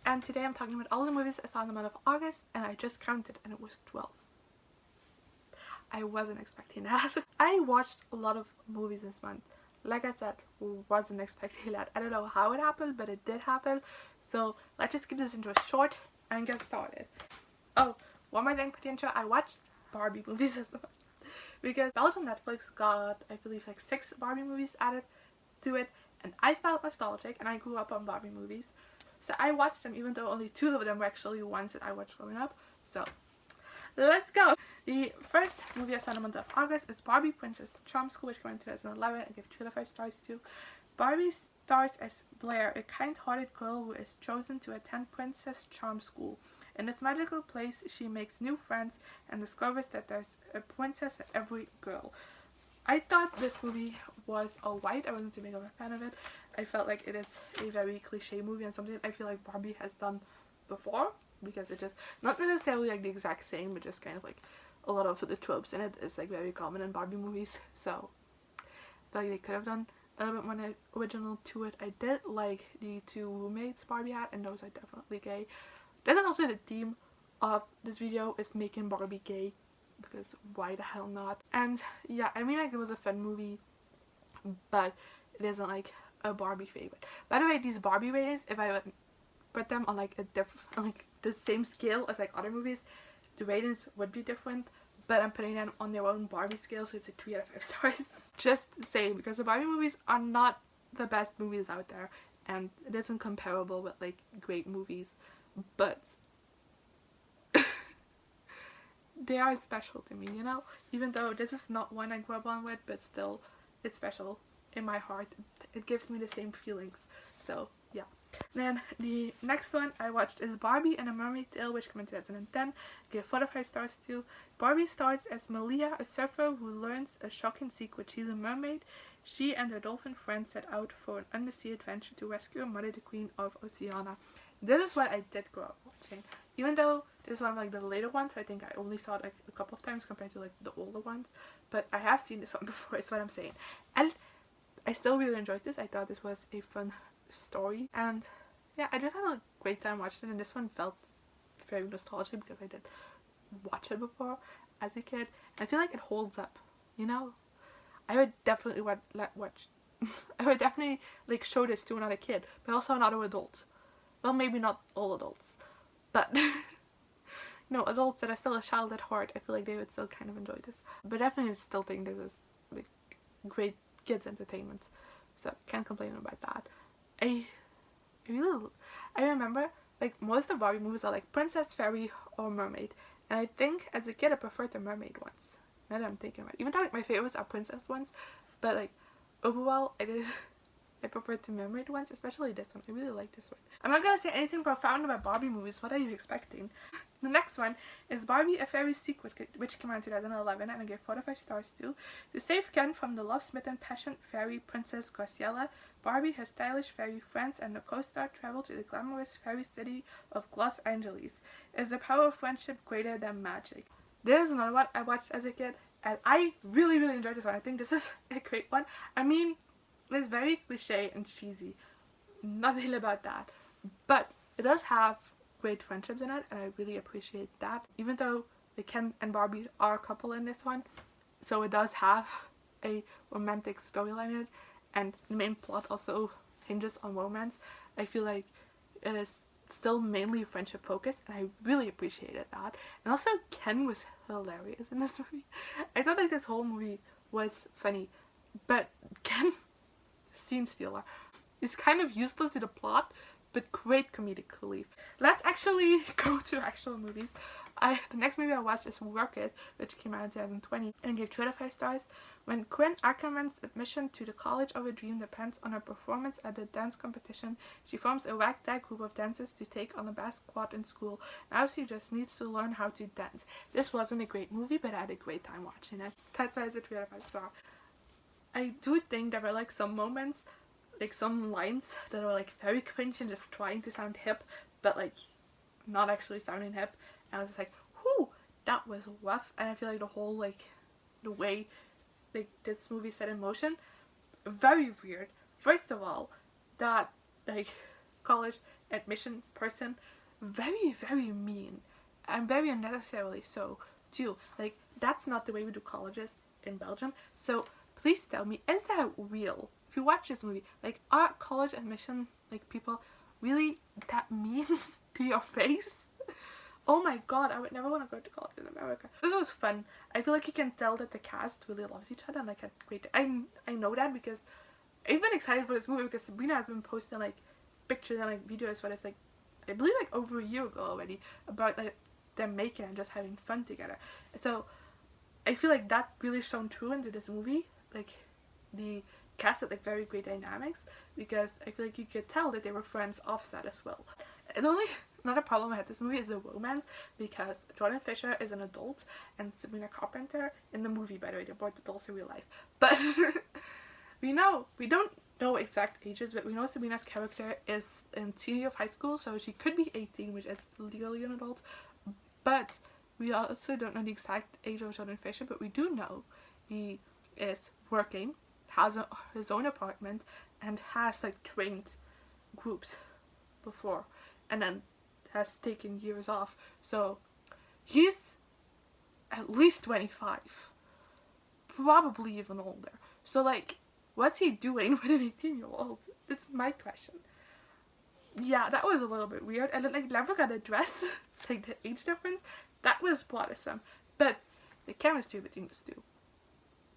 and today I'm talking about all the movies I saw in the month of August, and I just counted and it was 12. I wasn't expecting that. I watched a lot of movies this month. Like I said, wasn't expecting that. I don't know how it happened, but it did happen. So let's just keep this into a short and get started. Oh, one more thing for the intro. I watched Barbie movies this month because Belgium Netflix got, I believe, like 6 Barbie movies added to it, and I felt nostalgic, and I grew up on Barbie movies, so I watched them even though only 2 of them were actually ones that I watched growing up. So let's go! The first movie I saw in the month of August is Barbie Princess Charm School, which came in 2011 and gave 2 out of 5 stars to. Barbie stars as Blair, a kind-hearted girl who is chosen to attend Princess Charm School. In this magical place, she makes new friends and discovers that there's a princess in every girl. I thought this movie was alright. I wasn't too big of a fan of it. I felt like it is a very cliche movie and something I feel like Barbie has done before, because it just, not necessarily like the exact same, but just kind of like a lot of the tropes in it is like very common in Barbie movies. So I feel like they could have done a little bit more original to it. I did like the 2 roommates Barbie had, and those are definitely gay. That's also the theme of this video, is making Barbie gay, because why the hell not? And yeah, I mean, like, it was a fun movie, but it isn't like a Barbie favorite. By the way, these Barbie ratings, if I would put them on like a different, like the same scale as like other movies, the ratings would be different, but I'm putting them on their own Barbie scale, so it's a 3 out of 5 stars. Just saying, because the Barbie movies are not the best movies out there, and it isn't comparable with like great movies, but they are special to me, you know? Even though this is not one I grew up on with, but still, it's special in my heart. It gives me the same feelings. So, yeah. Then, the next one I watched is Barbie and a Mermaid Tale, which came in 2010. Gave 4 out of 5 stars to. Barbie stars as Malia, a surfer who learns a shocking secret. She's a mermaid. She and her dolphin friends set out for an undersea adventure to rescue her mother, the Queen of Oceania. This is what I did grow up watching. Even though this is one of like the later ones, I think I only saw it like a couple of times compared to like the older ones. But I have seen this one before, is what I'm saying. And I still really enjoyed this. I thought this was a fun story. And yeah, I just had a great time watching it. And this one felt very nostalgic because I did watch it before as a kid. And I feel like it holds up, you know? I would definitely watch I would definitely like show this to another kid, but also another adult. Well, maybe not all adults, but no, adults that are still a child at heart, I feel like they would still kind of enjoy this. But definitely still think this is like great kids entertainment, so can't complain about that. I remember like most of Barbie movies are like princess, fairy, or mermaid, and I think as a kid I preferred the mermaid ones. Now that I'm thinking about it, even though like my favorites are princess ones, but like overall I prefer the mermaid ones, especially this one. I really like this one. I'm not gonna say anything profound about Barbie movies. What are you expecting? The next one is Barbie, a Fairy Secret, which came out in 2011 and I gave 4 out of 5 stars to. To save Ken from the love-smitten passionate fairy princess Graciela, Barbie, her stylish fairy friends, and the co-star travel to the glamorous fairy city of Los Angeles. Is the power of friendship greater than magic? There's another one I watched as a kid, and I really enjoyed this one. I think this is a great one. I mean, it's very cliche and cheesy, nothing about that, but it does have great friendships in it, and I really appreciate that. Even though Ken and Barbie are a couple in this one, so it does have a romantic storyline in it, and the main plot also hinges on romance. I feel like it is still mainly friendship focused, and I really appreciated that. And also Ken was hilarious in this movie. I thought like this whole movie was funny, but Ken, scene stealer, is kind of useless in the plot, but great comedic relief. Let's actually go to actual movies. The next movie I watched is Work It, which came out in 2020 and gave 2 out of 5 stars. When Quinn Ackerman's admission to the College of a Dream depends on her performance at the dance competition, she forms a ragtag group of dancers to take on the best squad in school. Now she just needs to learn how to dance. This wasn't a great movie, but I had a great time watching it. That's why it's a 3 out of 5 stars. I do think there were like some moments, like some lines that are like very cringe and just trying to sound hip, but like not actually sounding hip. And I was just like, whoo, that was rough. And I feel like the whole like the way like this movie set in motion, very weird. First of all, that like college admission person. Very, very mean. And very unnecessarily so, too. Like, that's not the way we do colleges in Belgium. So, please tell me, is that real? If you watch this movie, like, are college admission, like, people really that mean to your face? Oh my god, I would never want to go to college in America. This was fun. I feel like you can tell that the cast really loves each other and like had great. I know that because I've been excited for this movie because Sabrina has been posting like pictures and like videos for this like I believe like over a year ago already about like them making and just having fun together. So I feel like that really shone true into this movie. Like the cast had like very great dynamics because I feel like you could tell that they were friends offset as well. And only another problem I had this movie is the romance because Jordan Fisher is an adult and Sabrina Carpenter in the movie, by the way, they're both adults in real life. But we don't know exact ages, but we know Sabrina's character is in senior year of high school, so she could be 18, which is legally an adult. But we also don't know the exact age of Jordan Fisher, but we do know he is working, has his own apartment, and has like trained groups before, and then has taken years off. So he's at least 25, probably even older. So like, what's he doing with an 18-year-old? It's my question. Yeah, that was a little bit weird, and it like never got addressed. Like the age difference, that was bothersome. But the chemistry between the two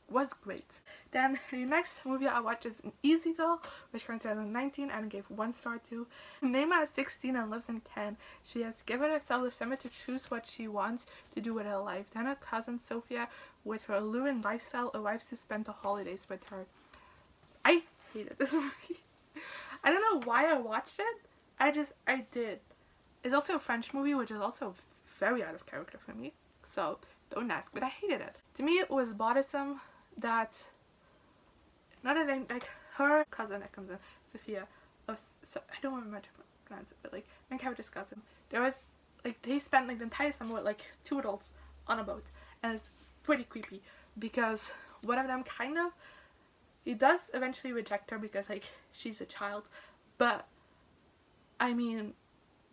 was great. Then the next movie I watched is An Easy Girl, which came in 2019 and gave 1 star to. Neymar is 16 and lives in Cannes. She has given herself the summer to choose what she wants to do with her life. Then her cousin Sophia, with her alluring lifestyle, arrives to spend the holidays with her. I hated this movie. I don't know why I watched it. I did. It's also a French movie, which is also very out of character for me. So don't ask, but I hated it. To me, it was bothersome that another thing, like her cousin that comes in, Sophia, I don't remember how to pronounce it, but like main character's cousin, there was like they spent like the entire summer with like 2 adults on a boat, and it's pretty creepy because one of them he does eventually reject her because like she's a child, but I mean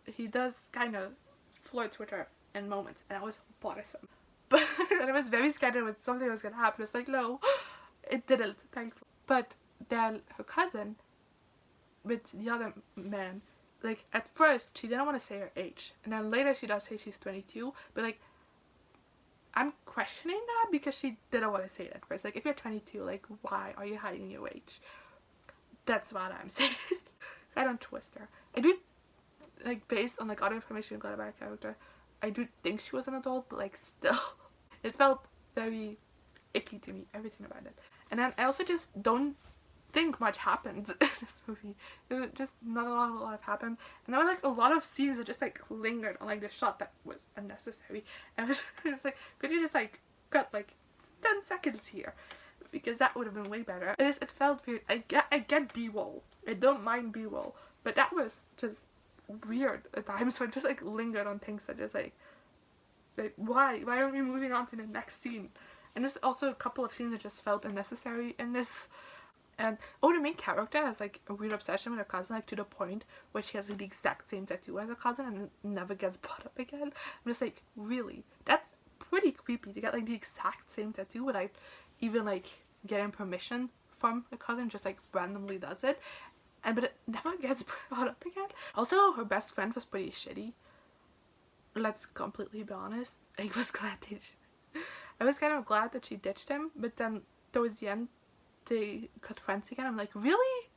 he does kind of flirt with her in moments, and it was bothersome. But and I was very scared that something was gonna happen. It's like, no, it didn't, thankfully. But then her cousin with the other man, like at first she didn't want to say her age, and then later she does say she's 22, but like I'm questioning that because she didn't want to say it at first. Like, if you're 22, like, why are you hiding your age? That's what I'm saying. So I don't twist her. I do, like, based on like other information we got about her character, I do think she was an adult, but like still it felt very icky to me, everything about it. And then I also just don't think much happened in this movie. It was just not a lot happened, and there were like a lot of scenes that just like lingered on like the shot that was unnecessary, and it was like, could you just like cut like 10 seconds here, because that would have been way better. It felt weird. I get B-roll, I don't mind B-roll, but that was just weird at times. So I just like lingered on things that just like why aren't we moving on to the next scene? And there's also a couple of scenes that just felt unnecessary in this. And the main character has like a weird obsession with her cousin, like to the point where she has like, the exact same tattoo as her cousin, and it never gets brought up again. I'm just like, really? That's pretty creepy to get like the exact same tattoo without even like getting permission from the cousin, just like randomly does it. But it never gets brought up again. Also, her best friend was pretty shitty. Let's completely be honest. I was kind of glad that she ditched him, but then towards the end they got friends again. I'm like, really?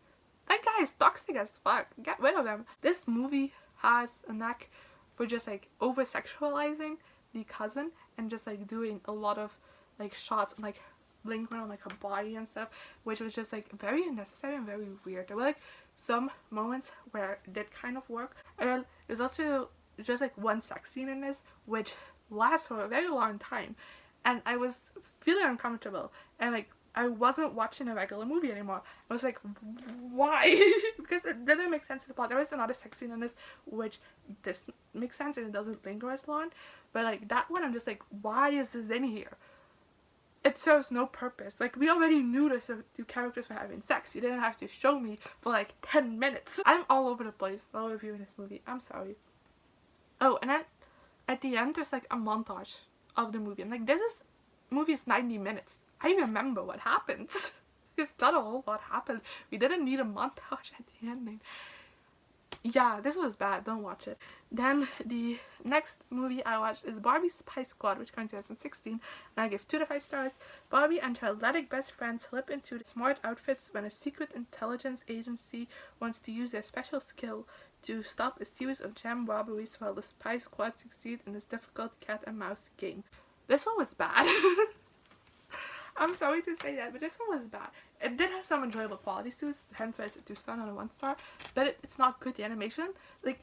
That guy is toxic as fuck. Get rid of him. This movie has a knack for just like over sexualizing the cousin and just like doing a lot of like shots and like lingering on like her body and stuff, which was just like very unnecessary and very weird. There were like some moments where it did kind of work, and then there's also just like one sex scene in this which lasts for a very long time, and I was feeling uncomfortable, and like I wasn't watching a regular movie anymore. I was like, why? Because it didn't make sense to the plot. There was another sex scene in this which this makes sense and it doesn't linger as long, but like that one I'm just like, why is this in here? it serves no purpose. Like, we already knew the two characters were having sex. You didn't have to show me for like 10 minutes. I'm all over the place while reviewing this movie. I'm sorry. Oh, and then at the end there's like a montage of the movie. I'm like, movie is 90 minutes. I remember what happened. Because not a whole lot happened. We didn't need a montage at the ending. Yeah, this was bad. Don't watch it. Then the next movie I watched is Barbie Spy Squad, which came in 2016, and I give 2 to 5 stars. Barbie and her athletic best friend slip into smart outfits when a secret intelligence agency wants to use their special skill to stop a series of gem robberies while the Spy Squad succeed in this difficult cat and mouse game. This one was bad. I'm sorry to say that, but this one was bad. It did have some enjoyable qualities to it, hence why it's a 2-star, not a 1-star, but it's not good, the animation. Like,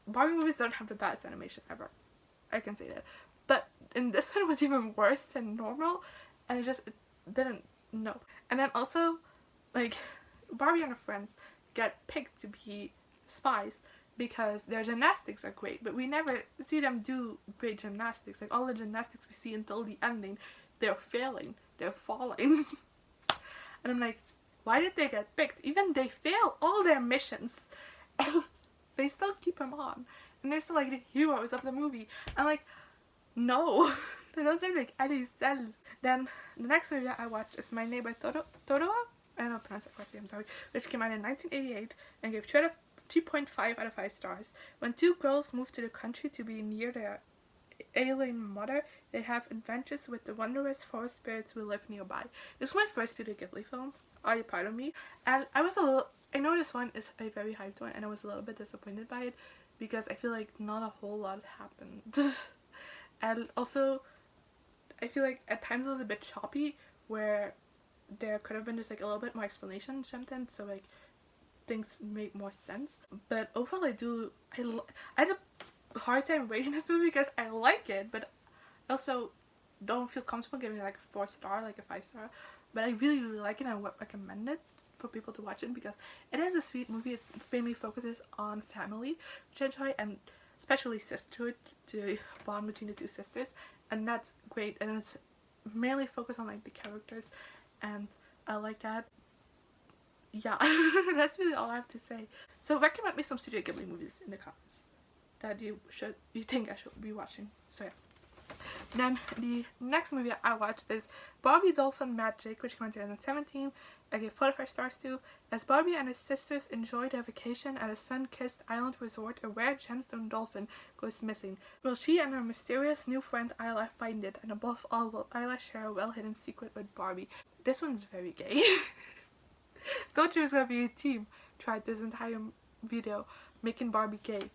Barbie movies don't have the best animation ever. I can say that. But in this one, it was even worse than normal, and it didn't, no. And then also, like, Barbie and her friends get picked to be spies because their gymnastics are great, but we never see them do great gymnastics. Like, all the gymnastics we see until the ending, they're failing. They're falling. And I'm like, why did they get picked? Even they fail all their missions. And they still keep them on. And they're still like the heroes of the movie. I'm like, no. That doesn't make any sense. Then the next movie that I watched is My Neighbor Totoro? I don't know pronounce it correctly, I'm sorry. Which came out in 1988 and gave 3.5 out of 5 stars. When 2 girls move to the country to be near their ailing mother, they have adventures with the wondrous forest spirits who live nearby. This is my first Studio Ghibli film. Are you proud of me? And I know this one is a very hyped one, and I was a little bit disappointed by it because I feel like not a whole lot happened. And also, I feel like at times it was a bit choppy, where there could have been just like a little bit more explanation jumped in, so like things make more sense. But overall, I had a hard time rating this movie because I like it, but I also don't feel comfortable giving it like a 4-star, like a 5-star. But I really like it and I would recommend it for people to watch it because it is a sweet movie. It mainly focuses on family, which I enjoy, and especially sisterhood, the bond between the 2 sisters, and that's great. And it's mainly focused on like the characters, and I like that. Yeah, that's really all I have to say. So recommend me some Studio Ghibli movies in the comments that you think I should be watching. So yeah. Then the next movie I watched is Barbie Dolphin Magic, which came out in 2017. I gave 4 to 5 stars to. As Barbie and her sisters enjoy their vacation at a sun-kissed island resort, a rare gemstone dolphin goes missing. Will she and her mysterious new friend Isla find it? And above all, will Isla share a well-hidden secret with Barbie? This one's very gay. Thought she was gonna be a team throughout this entire video, making Barbie gay,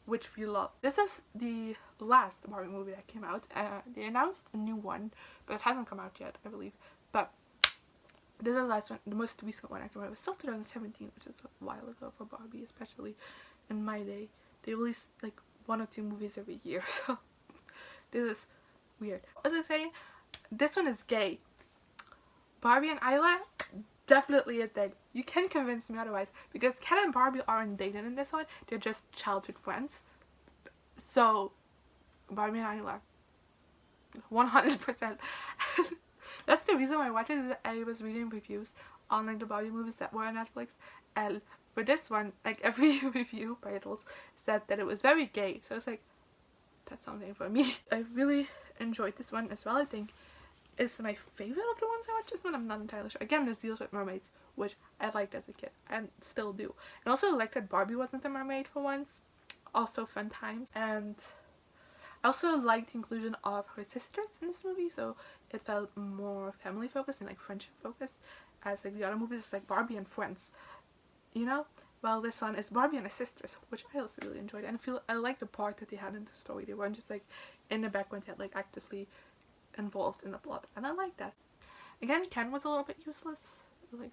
which we love. This is the last Barbie movie that came out. They announced a new one, but it hasn't come out yet, I believe. But this is the last one, the most recent one that came out. It was still 2017, which is a while ago for Barbie, especially in my day. They release like 1 or 2 movies every year, so this is weird. As I was saying, this one is gay. Barbie and Isla, definitely a thing. You can convince me otherwise, because Ken and Barbie aren't dating in this one. They're just childhood friends. So Barbie and Isla, 100%. That's the reason why I watched it. Is I was reading reviews on like the Barbie movies that were on Netflix, and for this one, like every review by adults said that it was very gay. So it's like, that's something for me. I really enjoyed this one as well. I think it's my favorite of the ones I watched. This one I'm not entirely sure. Again, this deals with mermaids, which I liked as a kid and still do. And also like that Barbie wasn't a mermaid for once. Also fun times. And I also liked the inclusion of her sisters in this movie, so it felt more family focused and like friendship focused, as like the other movies is like Barbie and friends, you know? Well, this one is Barbie and her sisters, which I also really enjoyed, and I like the part that they had in the story. They weren't just like in the background, they had like actively involved in the plot, and I like that. Again, Ken was a little bit useless. Like,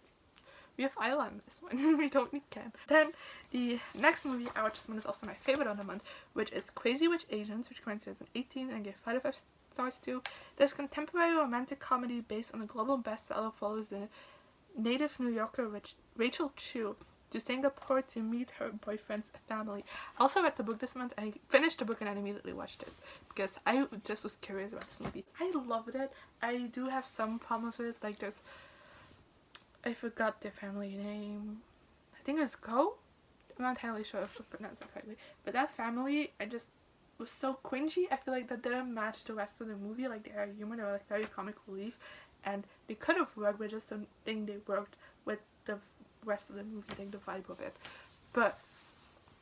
we have Isla in this one. We don't need Ken. Then the next movie I watched this month is also my favorite of the month, which is Crazy Rich Asians, which came out in 2018 and gave 5 to 5 stars to. This contemporary romantic comedy based on a global bestseller follows the native New Yorker Rachel Chu to Singapore to meet her boyfriend's family. I also read the book this month. I finished the book and I immediately watched this because I just was curious about this movie. I loved it. I do have some problems with it, like there's, I forgot their family name. I think it's Go? I'm not entirely sure if I pronounced it correctly. But that family, I just was so cringy. I feel like that didn't match the rest of the movie. Like they are humor, they were like very comic relief. And they could have worked, but I just don't think they worked with the rest of the movie, like the vibe of it. But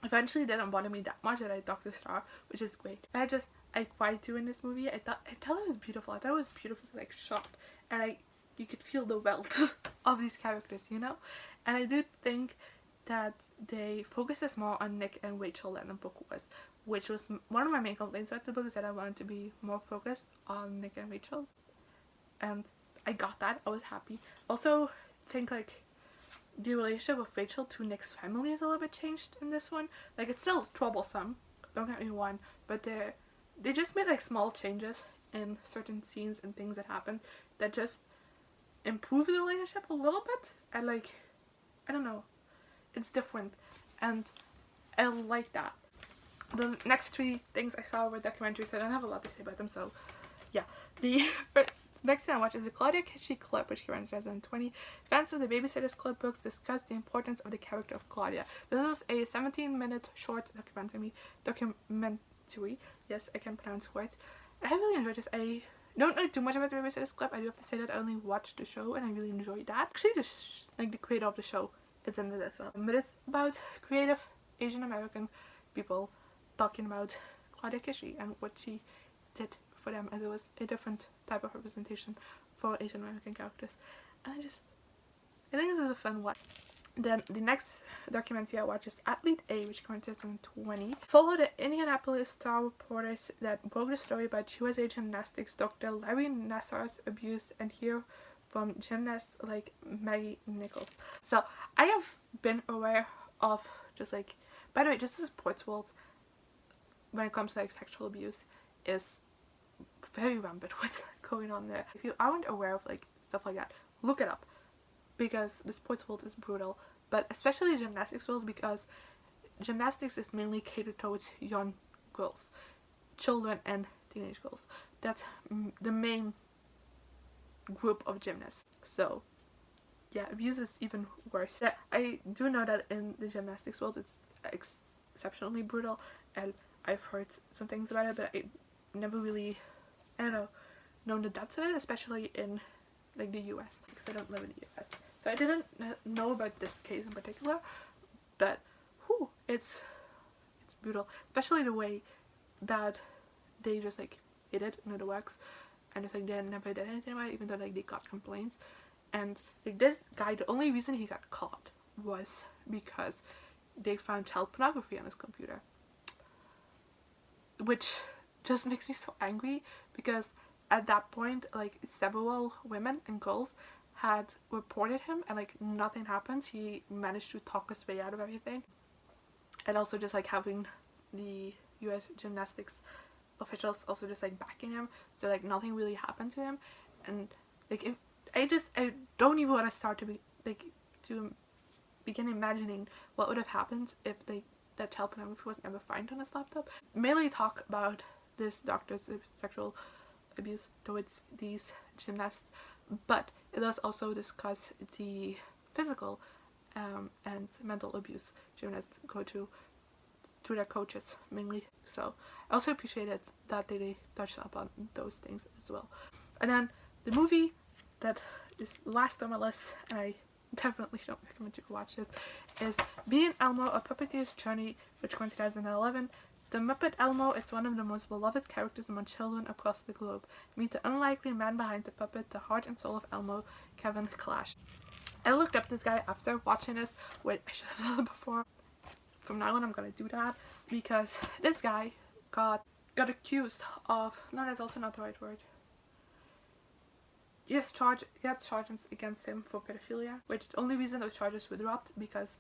eventually it didn't bother me that much that I Dr. Star, which is great. And I cried too in this movie. I thought it was beautiful. I thought it was beautifully like shot, and you could feel the wealth of these characters, you know? And I do think that they focuses more on Nick and Rachel than the book was, which was one of my main complaints about the book, is that I wanted to be more focused on Nick and Rachel, and I got that. I was happy. Also think like the relationship of Rachel to Nick's family is a little bit changed in this one. Like it's still troublesome, don't get me wrong, but they just made like small changes in certain scenes and things that happened that just improve the relationship a little bit, and like, I don't know, it's different, and I like that. The next 3 things I saw were documentaries, so I don't have a lot to say about them, so yeah. The next thing I watched is the Claudia Kishi clip, which came out in 2020. Fans of the Babysitter's Club books discuss the importance of the character of Claudia. This was a 17-minute short documentary. Yes, I can pronounce words. I really enjoyed this. I don't know too much about the Babysitter's Club. I do have to say that I only watched the show and I really enjoyed that. Actually, the creator of the show is in it as well. But it's about creative Asian American people talking about Claudia Kishi and what she did for them, as it was a different type of representation for Asian American characters. And I think this is a fun one. Then the next documentary I watched is Athlete A, which came out in 2020. Follow the Indianapolis Star reporters that broke the story about USA gymnastics Dr. Larry Nassar's abuse, and hear from gymnasts like Maggie Nichols. So I have been aware of just like, by the way, just the sports world when it comes to like sexual abuse is very rampant what's going on there. If you aren't aware of like stuff like that, look it up, because the sports world is brutal, but especially the gymnastics world, because gymnastics is mainly catered towards young girls, children and teenage girls. That's the main group of gymnasts. So yeah, abuse is even worse. Yeah, I do know that in the gymnastics world it's exceptionally brutal, and I've heard some things about it, but I never really, I don't know, known the depths of it, especially in like the US, because I don't live in the US. So I didn't know about this case in particular, but whew, it's brutal, especially the way that they just like hid it under the wax, and it's like they never did anything about it, even though like they got complaints. And like this guy, the only reason he got caught was because they found child pornography on his computer, which just makes me so angry, because at that point like several women and girls had reported him and like nothing happened. He managed to talk his way out of everything, and also just like having the US gymnastics officials also just like backing him, so like nothing really happened to him. And like I don't even want to start to begin imagining what would have happened if that child pornography was never found on his laptop. Mainly talk about this doctor's sexual abuse towards these gymnasts, but it does also discuss the physical and mental abuse gymnasts go to their coaches mainly. So I also appreciated that they touched up on those things as well. And then the movie that is last on my list, and I definitely don't recommend you watch this, is Being Elmo, A Puppeteer's Journey, which came in 2011. The Muppet Elmo is one of the most beloved characters among children across the globe. Meet the unlikely man behind the puppet, the heart and soul of Elmo, Kevin Clash. I looked up this guy after watching this, which I should have done before. From now on I'm gonna do that, because this guy got accused of, no, that's also not the right word. He had charges against him for pedophilia, which the only reason those charges were dropped because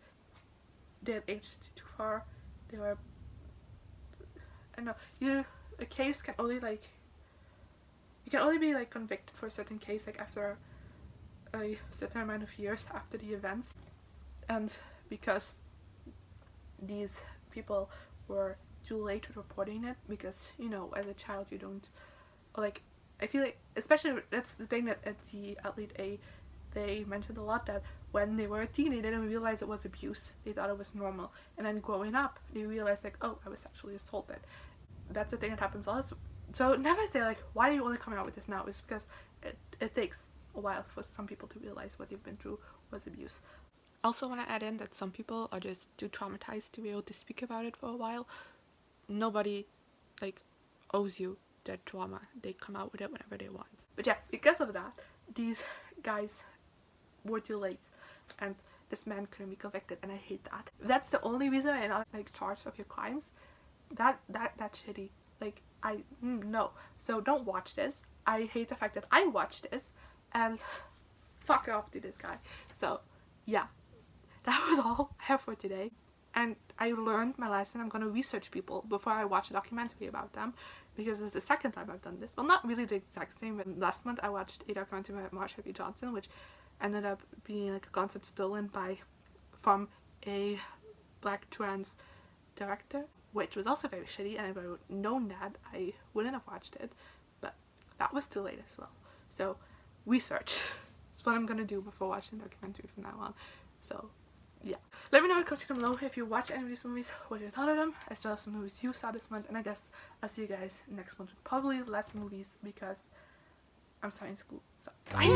they had aged too far. They were, I don't know, a case can only you can only be like convicted for a certain case like after a certain amount of years after the events, and because these people were too late with reporting it, because, you know, as a child you don't, like, I feel like, especially, that's the thing that at the Athlete A, they mentioned a lot, that when they were a teen they didn't realize it was abuse, they thought it was normal, and then growing up they realized, like, oh, I was sexually assaulted. That's the thing that happens a lot. So never say, like, why are you only coming out with this now? It's because it takes a while for some people to realize what they've been through was abuse. Also want to add in that some people are just too traumatized to be able to speak about it for a while. Nobody, like, owes you their trauma. They come out with it whenever they want. But yeah, because of that, these guys were too late, and this man couldn't be convicted, and I hate that. If that's the only reason why you're not, like, charged of your crimes, that's shitty. Like, no. So don't watch this. I hate the fact that I watched this, and fuck off to this guy. So yeah, that was all I have for today. And I learned my lesson. I'm gonna research people before I watch a documentary about them, because it's the second time I've done this. Well, not really the exact same, but last month I watched a documentary about Marsha P. Johnson, which ended up being, like, a concept stolen from a black trans director, which was also very shitty, and if I would known that, I wouldn't have watched it, but that was too late as well. So research is what I'm gonna do before watching the documentary from now on. So yeah, let me know in the comments below if you watch any of these movies, what you thought of them, as well as some movies you saw this month, and I guess I'll see you guys next month with probably less movies because I'm starting school. So bye.